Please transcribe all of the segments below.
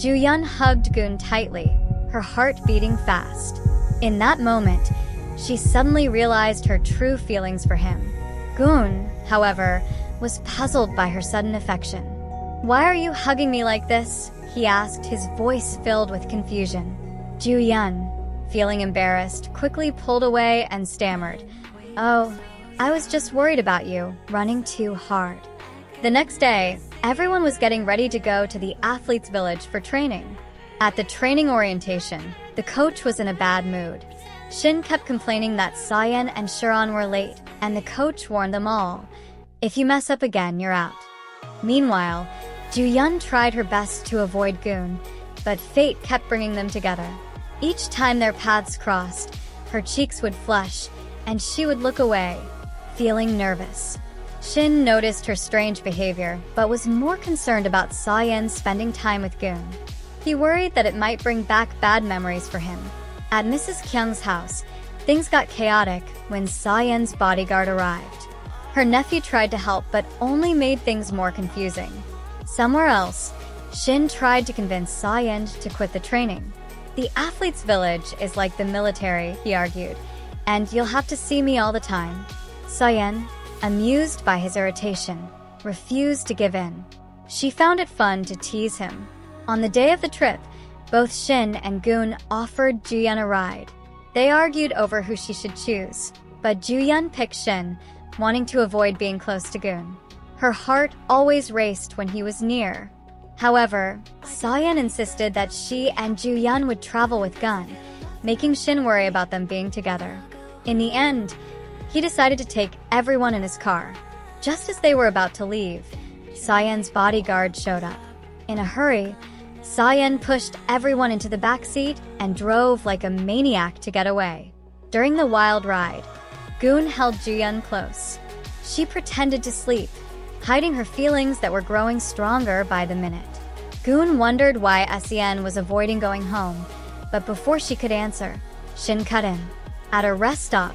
Ju-Yeon hugged Goon tightly, her heart beating fast. In that moment, she suddenly realized her true feelings for him. Goon, however, was puzzled by her sudden affection. "Why are you hugging me like this?" he asked, his voice filled with confusion. Ju-Yeon, feeling embarrassed, quickly pulled away and stammered, "Oh, I was just worried about you, running too hard." The next day, everyone was getting ready to go to the athletes' village for training. At the training orientation, the coach was in a bad mood. Shin kept complaining that Se-Yan and Sharon were late, and the coach warned them all, "If you mess up again, you're out." Meanwhile, Ju-Yeon tried her best to avoid Goon, but fate kept bringing them together. Each time their paths crossed, her cheeks would flush, and she would look away, feeling nervous. Shin noticed her strange behavior, but was more concerned about Se-Yan spending time with Goon. He worried that it might bring back bad memories for him. At Mrs. Kyeong's house, things got chaotic when Se-Yan's bodyguard arrived. Her nephew tried to help, but only made things more confusing. Somewhere else, Shin tried to convince Se-Yan to quit the training. "The athletes' village is like the military," he argued, "and you'll have to see me all the time." Se-Yan, amused by his irritation, refused to give in. She found it fun to tease him. On the day of the trip, both Shin and Goon offered Ju-Yeon a ride. They argued over who she should choose, but Ju-Yeon picked Shin, wanting to avoid being close to Goon. Her heart always raced when he was near. However, Se-Yan insisted that she and Ju-Yeon would travel with Gun, making Shin worry about them being together. In the end, he decided to take everyone in his car. Just as they were about to leave, Se-Yan's bodyguard showed up. In a hurry, Se-Yan pushed everyone into the back seat and drove like a maniac to get away. During the wild ride, Goon held Ju-Yeon close. She pretended to sleep, hiding her feelings that were growing stronger by the minute. Goon wondered why Se-Yan was avoiding going home, but before she could answer, Shin cut in. At a rest stop,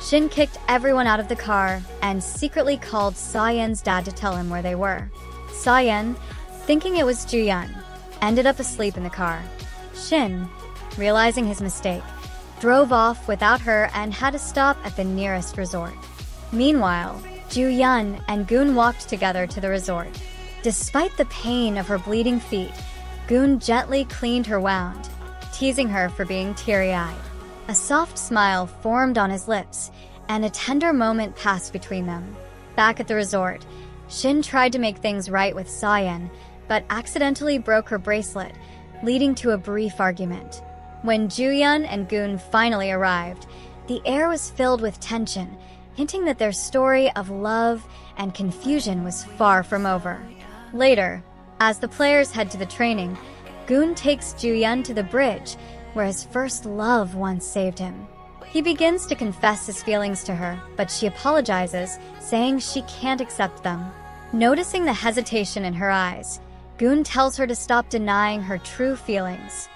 Shin kicked everyone out of the car and secretly called Se-Yan's dad to tell him where they were. Se-Yan, thinking it was Ju-Yeon, ended up asleep in the car. Shin, realizing his mistake, drove off without her and had to stop at the nearest resort. Meanwhile, Ju-Yeon and Goon walked together to the resort. Despite the pain of her bleeding feet, Goon gently cleaned her wound, teasing her for being teary-eyed. A soft smile formed on his lips, and a tender moment passed between them. Back at the resort, Shin tried to make things right with Se-Yan, but accidentally broke her bracelet, leading to a brief argument. When Ju-Yeon and Goon finally arrived, the air was filled with tension, hinting that their story of love and confusion was far from over. Later, as the players head to the training, Goon takes Ju-Yeon to the bridge, where his first love once saved him. He begins to confess his feelings to her, but she apologizes, saying she can't accept them. Noticing the hesitation in her eyes, Goon tells her to stop denying her true feelings.